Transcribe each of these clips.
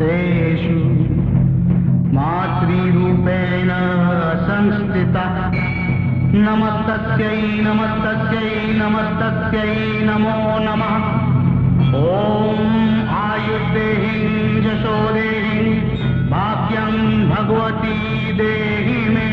भूतेषु मातृरूपेण संस्थिता नमस्तस्यै नमस्तस्यै नमस्तस्यै नमो नमः। ॐ आयुर्देहि यशोदेहि भाग्यं भगवती देहि मे।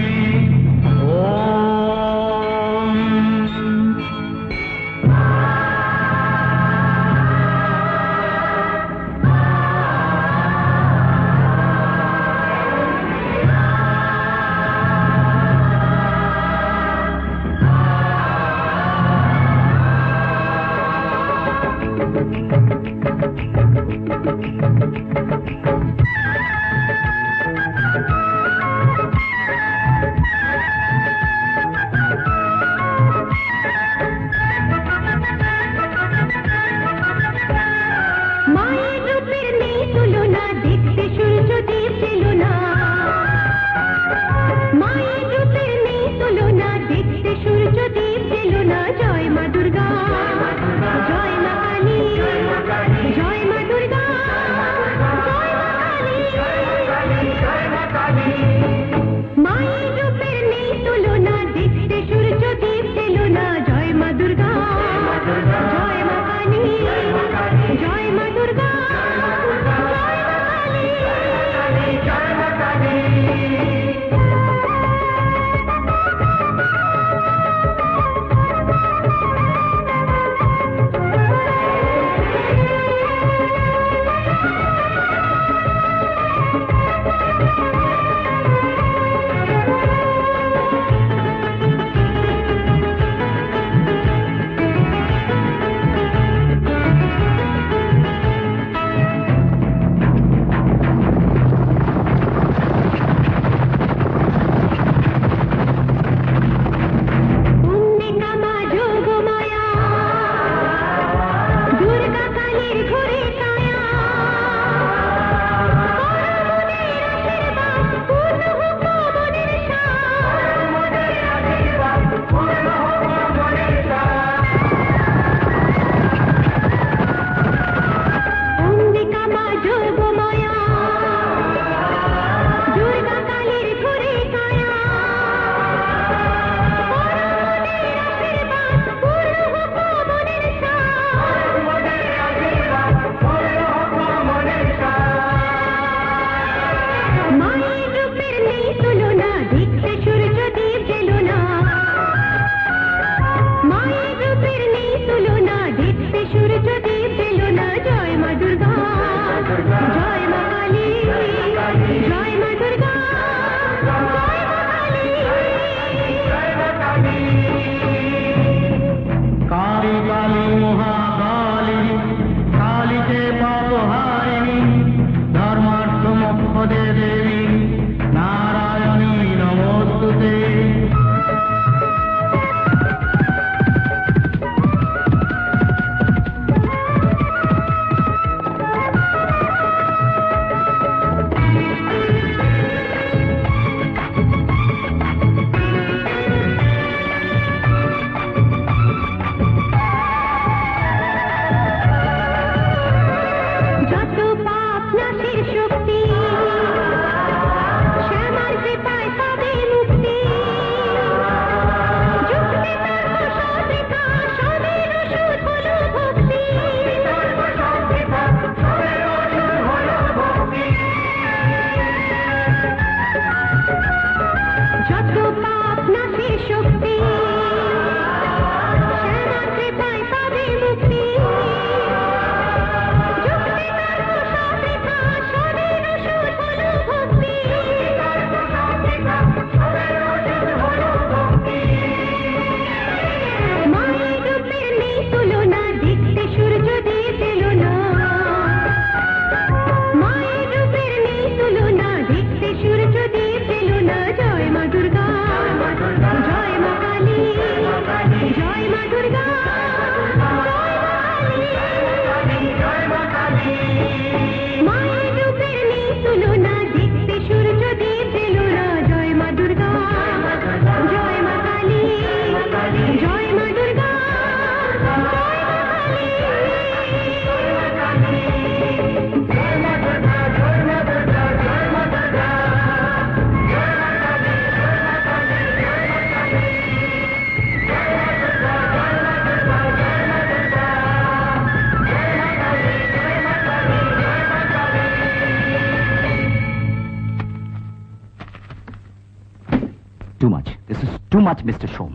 মাচ মিস্টার সোম।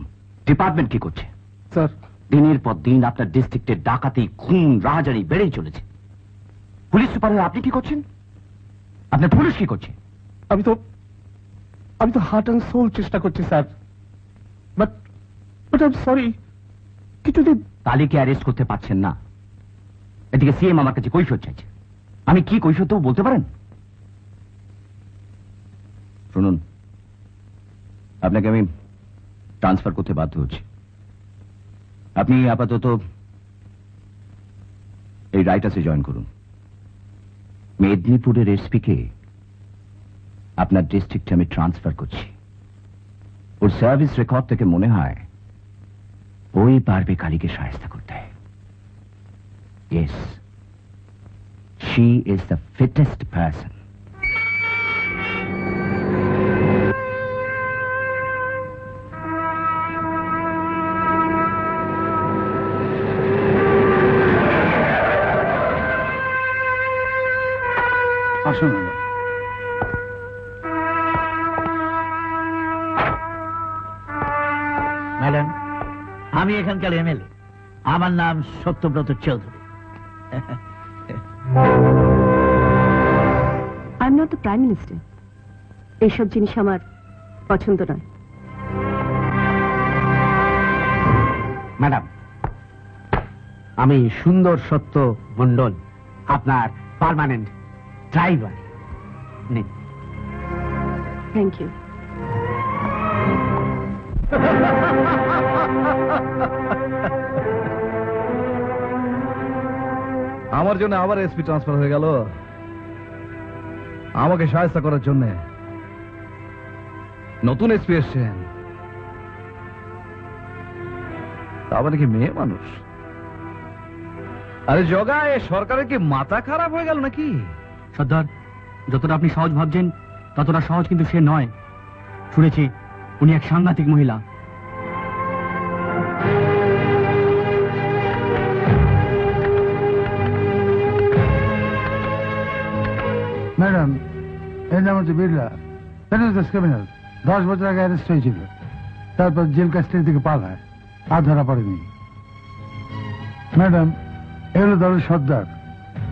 ডিপার্টমেন্ট কি করছে? স্যার, দিনের পর দিন আপনার ডিস্ট্রিক্টের ডাকাতি, খুন, রাহাজানি বেড়েই চলেছে। পুলিশ সুপার হয়ে আপনি কি করছেন? আপনার পুলিশ কি করছে? আমি তো হার্ট অ্যান্ড সোল চেষ্টা করছি sir, but I am sorry, কিছুদিন কালীকে অ্যারেস্ট করতে পারছেন না। এদিকে সিএম আমার কাছে কৈফিয়ত চাইছে। আমি কি কৈফিয়ত দেবো বলতে পারেন? শুনুন, আপনাকে আমি ট্রান্সফার করতে বাধ্য হচ্ছি। আপনি আপাতত এই রাইটাসে জয়েন করুন। মেদিনীপুরের এসপি কে আপনার ডিস্ট্রিক্টে আমি ট্রান্সফার করছি। ওর সার্ভিস রেকর্ড থেকে মনে হয় ওই পারবে কালীকে সাহায্য করতে। Yes, she is the fittest person. আসুন। ম্যাডাম, আমি এখানকার এমএলএ। আমার নাম Satyabrata Chowdhury. I am not the prime minister. এইসব জিনিস আমার পছন্দ নয়। ম্যাডাম, আমি সুন্দর সত্য মন্ডল, আপনার পার্মানেন্ট ড্রাইভার। Thank you. আমার জন্য আবার এসপি ট্রান্সফার হয়ে গেল, আমাকে সাহায্য করার জন্য। নতুন এসপি এসছেন, আবার নাকি মেয়ে মানুষ। আরে জগা, এ সরকারের কি মাথা খারাপ হয়ে গেল নাকি? সর্দার, যতটা আপনি সহজ ভাবছেন ততটা সহজ কিন্তু সে নয়। শুনেছি উনি এক সাংঘাতিক মহিলা। ম্যাডাম, এর নাম হচ্ছে বিড়লা। ক্রিমিনাল 10 বছর আগে অ্যারেস্ট হয়েছিল, তারপর জেল কাস্টাডি থেকে পালায়, আর ধরা পড়েনি। ম্যাডাম, এ হলো দলের সর্দার,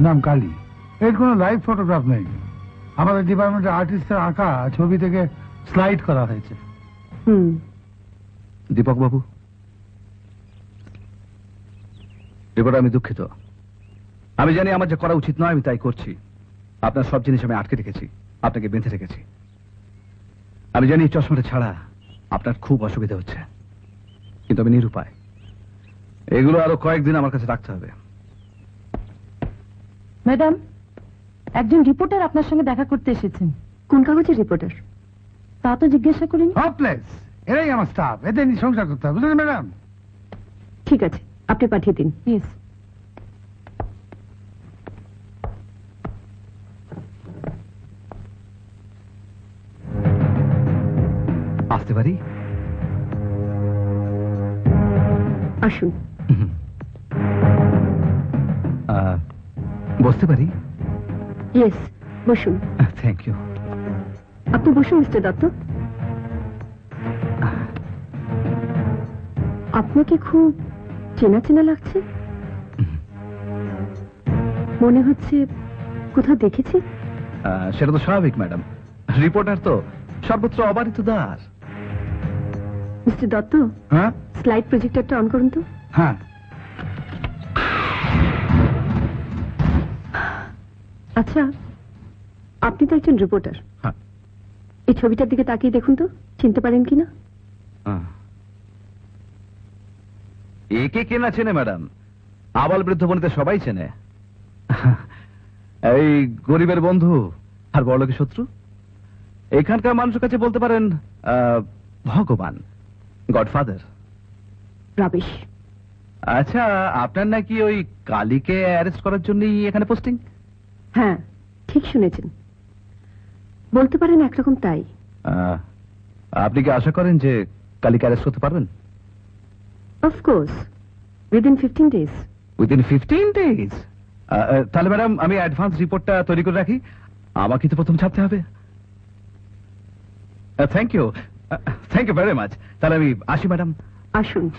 নাম কালী। এর কোনো লাইভ ফটোগ্রাফ নেই, আমাদের ডিপার্টমেন্টের আর্টিস্টের আঁকা ছবি থেকে স্লাইড করা হয়েছে। দীপক বাবু, এবার আমি দুঃখিত। আমি জানি আমার যা করা উচিত নয়, আমি তাই করছি। আপনার সব জিনিস আমি আটকে রেখেছি, আপনাকে বেঁধে রেখেছি। আমি জানি চশমাটা ছাড়া আপনার খুব অসুবিধা হচ্ছে, কিন্তু আমি নিরুপায়। এগুলো আরো কয়েকদিন আমার কাছে রাখতে হবে। ম্যাডাম, একজন রিপোর্টার আপনার সঙ্গে দেখা করতে এসেছেন। কোন কাগজের রিপোর্টার তা তো জিজ্ঞাসা করিনি। হপলেস, এরাই আমার স্টাফ, এদের নিয়ে সংসার করতে হবে, বুঝলেন ম্যাডাম? ঠিক আছে, আপনি পাঠিয়ে দিন। ইয়েস। আসতে পারি? আসুন। বসতে পারি? ইয়েস, বসুন। Thank you. আপনি বসুন মিস্টার দত্ত। আপনাকে খুব চেনা চেনা লাগছে। মনে হচ্ছে কোথাও দেখেছি। সেটা তো স্বাভাবিক ম্যাডাম, রিপোর্টার তো সর্বত্র অবারিত দ্বার। মিস্টার দত্ত, হ্যাঁ স্লাইড প্রজেক্টরটা অন করুন তো। হ্যাঁ। আচ্ছা, আপনি তো একজন রিপোর্টার। হ্যাঁ। এই ছবিটার দিকে তাকিয়ে দেখুন তো, চিনতে পারেন কিনা। একে কেনা চেনে ম্যাডাম? আবাল বৃদ্ধ বনিতা সবাই চেনে। এই গরিবের বন্ধু আর বড়লোকের শত্রু। এখানকার মানুষের কাছে বলতে পারেন ভগবান, গডফাদার। রাবিশ। আচ্ছা, আপনার নাকি ওই কালীকে অ্যারেস্ট করার জন্যই এখানে পোস্টিং? হ্যাঁ, ঠিক শুনেছেন। বলতে পারেন একরকম তাই। আপনি কি আশা করেন যে কালীকে অ্যারেস্ট করতে পারবেন? Of course, within 15 days। Within 15 days? তাহলে ম্যাডাম, আমি অ্যাডভান্স রিপোর্টটা তৈরি করে রাখি, আমাকে তো প্রথম ছাপতে হবে। Thank you. Thank you very much. তাহলে আমি আসি ম্যাডাম। আসুন।